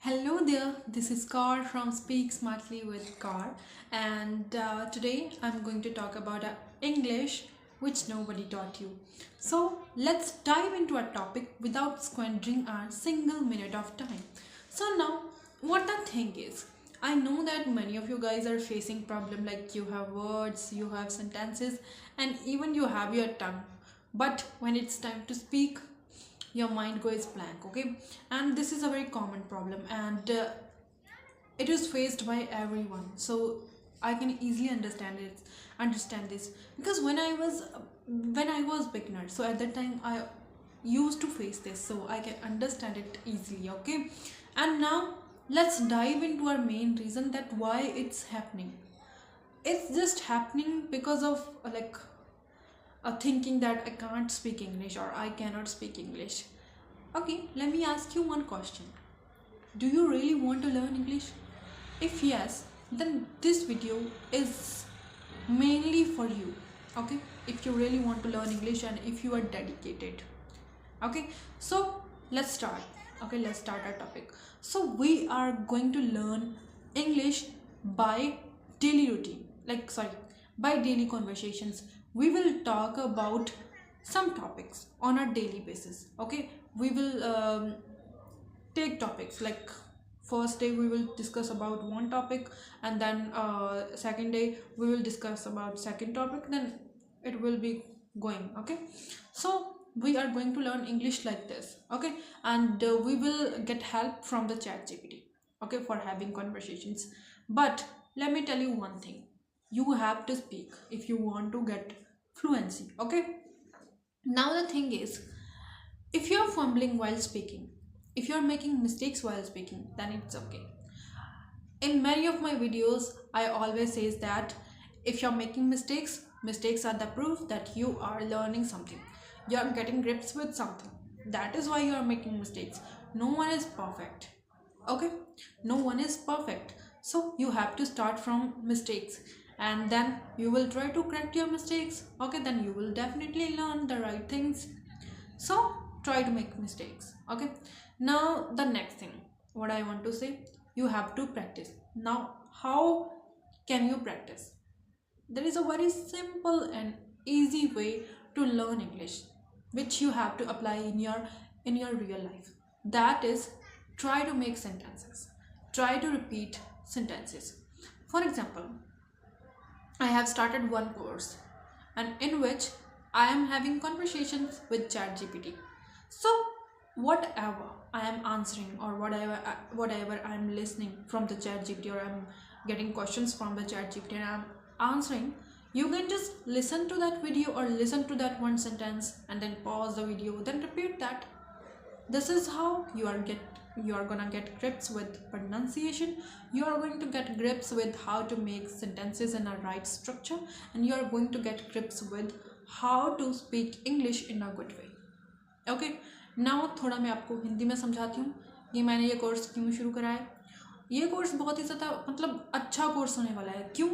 Hello there, this is Car from Speak Smartly with Car, and today I'm going to talk about English which nobody taught you. So let's dive into our topic without squandering our single minute of time. So now, what the thing is, I know that many of you guys are facing problem like you have words, you have sentences, and even you have your tongue. But when it's time to speak, your mind goes blank, okay? And this is a very common problem, and it is faced by everyone, so I can easily understand this because when I was beginner, so at that time I used to face this, so I can understand it easily, okay? And now let's dive into our main reason that why it's happening. It's just happening because of thinking that I can't speak English or I cannot speak English. Okay, let me ask you one question. Do you really want to learn English? If yes, then this video is mainly for you. Okay, if you really want to learn English and if you are dedicated. Okay, so let's start. Okay, let's start our topic. So we are going to learn English by daily routine, by daily conversations. We will talk about some topics on a daily basis. Okay, we will take topics like first day we will discuss about one topic, and then second day we will discuss about second topic, then it will be going. Okay, so we are going to learn English like this. Okay, and we will get help from the chat gpt, okay, for having conversations. But let me tell you one thing, you have to speak if you want to get fluency. Okay, now the thing is, if you're fumbling while speaking, if you're making mistakes while speaking, then it's okay. In many of my videos, I always says that if you're making mistakes, mistakes are the proof that you are learning something. You're getting grips with something. That is why you are making mistakes. No one is perfect. Okay? No one is perfect. So you have to start from mistakes, and then you will try to correct your mistakes. Okay, then you will definitely learn the right things. So try to make mistakes. Okay, now the next thing what I want to say, you have to practice. Now how can you practice? There is a very simple and easy way to learn English which you have to apply in your real life. That is, try to make sentences, try to repeat sentences. For example, I have started one course, and in which I am having conversations with ChatGPT. So whatever I am answering or whatever I am listening from the ChatGPT, or I'm getting questions from the ChatGPT and I'm answering, you can just listen to that video or listen to that one sentence and then pause the video, then repeat that. This is how you are gonna get grips with pronunciation. You are going to get grips with how to make sentences in a right structure, and you are going to get grips with how to speak English in a good way. Okay, now थोड़ा मैं आपको हिंदी में समझाती हूँ कि मैंने ये course क्यों शुरू करा है। ये कोर्स बहुत ही ज़्यादा अच्छा कोर्स होने वाला है। क्यों?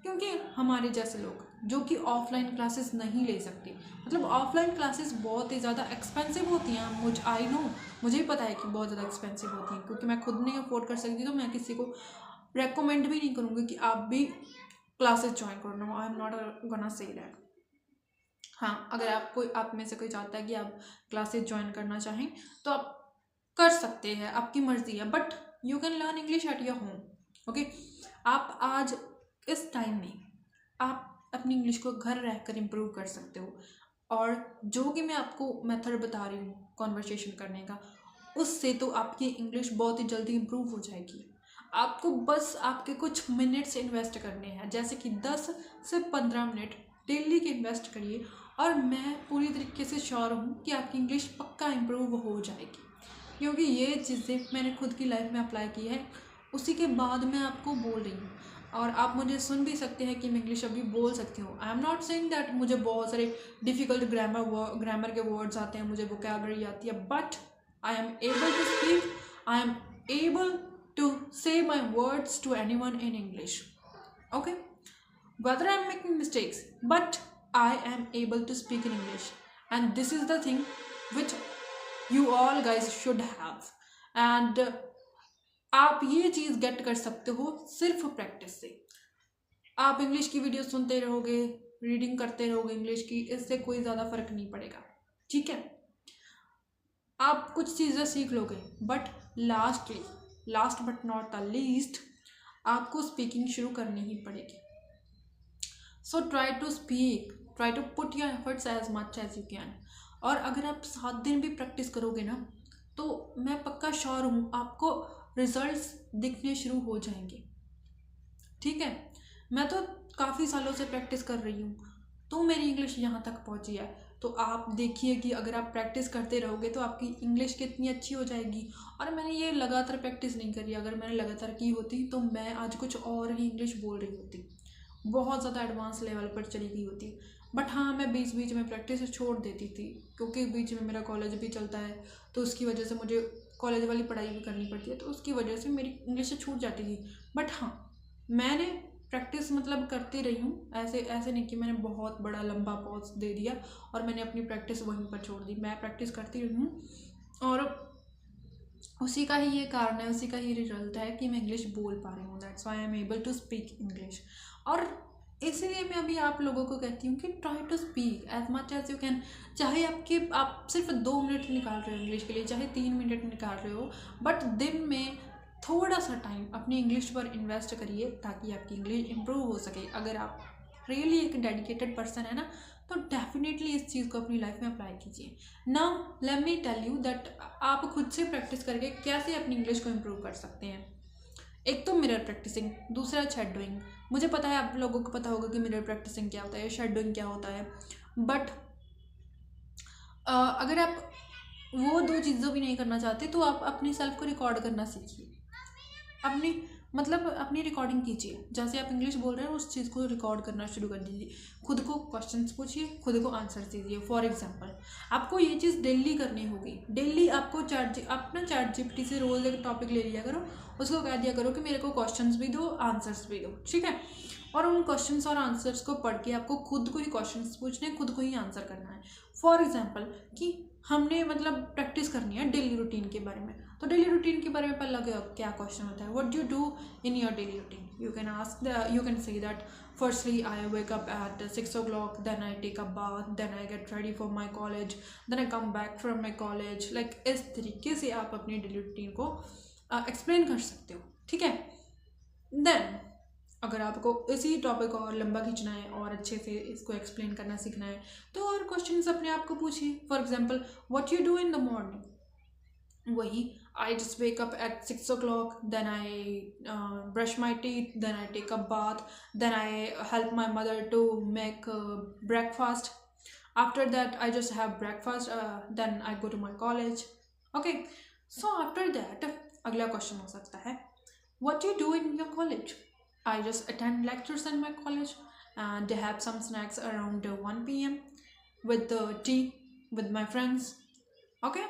क्योंकि हमारे जैसे लोग जो कि ऑफलाइन क्लासेस नहीं ले सकते, ऑफलाइन क्लासेस बहुत ही ज़्यादा एक्सपेंसिव होती हैं। आई नो, मुझे भी पता है कि बहुत ज़्यादा एक्सपेंसिव होती हैं, क्योंकि मैं खुद नहीं अफोर्ड कर सकती, तो मैं किसी को रेकमेंड भी नहीं करूँगी कि आप भी क्लासेस ज्वाइन करो। No, I am not gonna say that. हाँ, अगर आप में से कोई चाहता है कि आप क्लासेस ज्वाइन करना चाहें तो आप कर सकते हैं, आपकी मर्जी है, but you can learn English at your home. Okay, आप आज इस टाइम में आप अपनी इंग्लिश को घर रहकर इम्प्रूव कर सकते हो, और जो कि मैं आपको मेथड बता रही हूँ कॉन्वर्सेशन करने का, उससे तो आपकी इंग्लिश बहुत ही जल्दी इम्प्रूव हो जाएगी। आपको बस आपके कुछ मिनट्स इन्वेस्ट करने हैं, जैसे कि 10 से 15 मिनट डेली के इन्वेस्ट करिए, और मैं पूरी तरीके से श्योर हूँ कि आपकी इंग्लिश पक्का इम्प्रूव हो जाएगी, क्योंकि ये चीज़ें मैंने खुद की लाइफ में अप्लाई की है। उसी के बाद मैं आपको बोल रही हूँ, और आप मुझे सुन भी सकते हैं कि मैं इंग्लिश अभी बोल सकती हूँ। आई एम नॉट सेइंग दैट मुझे बहुत सारे डिफ़िकल्ट ग्रामर के वर्ड्स आते हैं, मुझे वोकैबुलरी आती है, but I am able to speak, I am able to say my words to anyone in English. Okay, whether I'm making mistakes, but I am able to speak in English, and this is the thing which you all guys should have. And आप ये चीज़ gate कर सकते हो सिर्फ practice से। आप English की video सुनते रहोगे, रीडिंग करते रहोगे इंग्लिश की, इससे कोई ज़्यादा फर्क नहीं पड़ेगा, ठीक है। आप कुछ चीज़ें सीख लोगे, but last but not the least, आपको स्पीकिंग शुरू करनी ही पड़ेगी। So try to speak, try to put your efforts as much as you can. और अगर आप 7 दिन भी प्रैक्टिस करोगे ना, तो मैं पक्का श्योर हूँ आपको रिजल्ट्स दिखने शुरू हो जाएंगे, ठीक है। मैं तो काफ़ी सालों से प्रैक्टिस कर रही हूँ, तो मेरी इंग्लिश यहाँ तक पहुँची है। तो आप देखिए कि अगर आप प्रैक्टिस करते रहोगे तो आपकी इंग्लिश कितनी अच्छी हो जाएगी। और मैंने ये लगातार प्रैक्टिस नहीं करी, अगर मैंने लगातार की होती तो मैं आज कुछ और ही इंग्लिश बोल रही होती, बहुत ज़्यादा एडवांस लेवल पर चली गई होती। बट हाँ, मैं बीच बीच में प्रैक्टिस छोड़ देती थी, क्योंकि बीच में मेरा कॉलेज भी चलता है, तो उसकी वजह से मुझे कॉलेज वाली पढ़ाई भी करनी पड़ती है, तो उसकी वजह से मेरी इंग्लिश छूट जाती थी। बट हाँ, मैंने प्रैक्टिस मतलब करती रही हूँ, ऐसे ऐसे नहीं कि मैंने बहुत बड़ा लंबा पॉज दे दिया और मैंने अपनी प्रैक्टिस वहीं पर छोड़ दी। मैं प्रैक्टिस करती रही हूँ, और उसी का ही ये कारण है, उसी का ही रिजल्ट है कि मैं इंग्लिश बोल पा रही हूँ। That's why I am able to speak English. और इसीलिए मैं अभी आप लोगों को कहती हूँ कि try to speak as much as you can. चाहे आप सिर्फ 2 मिनट निकाल रहे हो इंग्लिश के लिए, चाहे 3 मिनट निकाल रहे हो, बट दिन में थोड़ा सा टाइम अपनी इंग्लिश पर इन्वेस्ट करिए, ताकि आपकी इंग्लिश इम्प्रूव हो सके। अगर आप रियली एक डेडिकेटेड पर्सन है ना, तो डेफिनेटली इस चीज़ को अपनी लाइफ में अप्लाई कीजिए। Now let me tell you that आप खुद से प्रैक्टिस करके कैसे अपनी इंग्लिश को इम्प्रूव कर सकते हैं। एक तो मिरर प्रैक्टिसिंग, दूसरा शेडोइंग। मुझे पता है आप लोगों को पता होगा कि मिरर प्रैक्टिसिंग क्या होता है, शेडोइंग क्या होता है, बट अगर आप वो 2 चीज़ों भी नहीं करना चाहते तो आप अपनी सेल्फ को रिकॉर्ड करना सीखिए। अपनी अपनी रिकॉर्डिंग कीजिए, जैसे आप इंग्लिश बोल रहे हैं उस चीज़ को रिकॉर्ड करना शुरू कर दीजिए। खुद को क्वेश्चंस पूछिए, खुद को आंसर दीजिए। फॉर एग्जांपल, आपको ये चीज़ डेली करनी होगी। डेली आपको अपना चैट जीपीटी से रोज़ एक टॉपिक ले लिया करो, उसको कह दिया करो कि मेरे को क्वेश्चंस भी दो, आंसर्स भी दो, ठीक है। और उन क्वेश्चंस और आंसर्स को पढ़ के आपको खुद को ही क्वेश्चंस पूछने, खुद को ही आंसर करना है। फॉर एग्जांपल कि हमने प्रैक्टिस करनी है डेली रूटीन के बारे में, तो डेली रूटीन के बारे में पहला क्या क्वेश्चन होता है, what do you do in your daily routine. You can say that firstly I wake up at 6 o'clock, then I take a bath, then I get ready for my college, then I come back from my college. Like इस तरीके से आप अपनी daily routine को explain कर सकते हो, ठीक है। देन अगर आपको इसी टॉपिक को और लंबा खींचना है और अच्छे से इसको एक्सप्लेन करना सीखना है, तो और क्वेश्चंस अपने आप को पूछिए। For example, what you do in the morning, वही I just wake up at 6 o'clock, then I brush my teeth, then I take a bath, then I help my mother to make breakfast, after that I just have breakfast, then I go to my college. Okay, so after that अगला question हो सकता है, what you do in your college. I just attend lectures in my college, and they have some snacks around 1 p.m. with tea with my friends. Okay,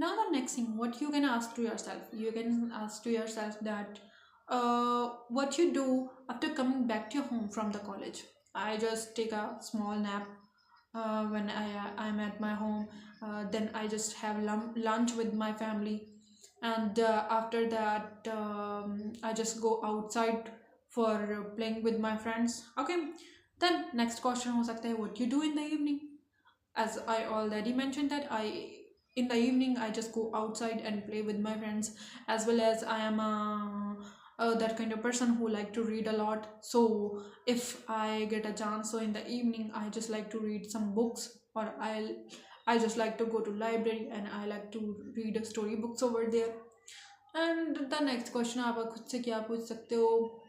now the next thing, what you can ask to yourself, you can ask to yourself that what you do after coming back to your home from the college. I just take a small nap when I'm at my home. Then I just have lunch with my family, and after that I just go outside for playing with my friends. Okay, then next question हो सकता है, what you do in the evening. As I already mentioned that in the evening I just go outside and play with my friends, as well as I am that kind of person who like to read a lot. So if I get a chance, so in the evening I just like to read some books, or I just like to go to library and I like to read story books over there. And the next question आप खुद से क्या पूछ सकते हो,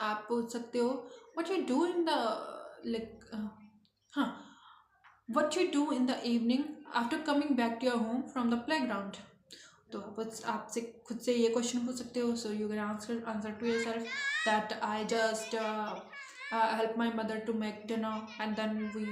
आप पूछ सकते हो what you do in the like हाँ what you do in the evening after coming back to your home from the playground. तो आपसे खुद से ये क्वेश्चन पूछ सकते हो. So you can answer to yourself that I just help my mother to make dinner, and then we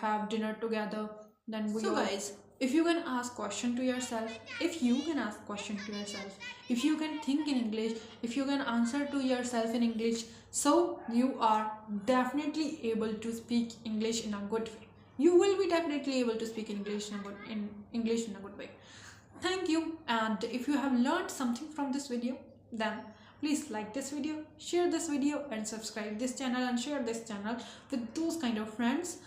have dinner together. Then we. So guys, if you can ask question to yourself, if you can ask question to yourself, if you can think in English, if you can answer to yourself in English, so you are definitely able to speak English in a good way. You will be definitely able to speak English in a good way. Thank you, and if you have learned something from this video, then please like this video, share this video, and subscribe this channel and share this channel with those kind of friends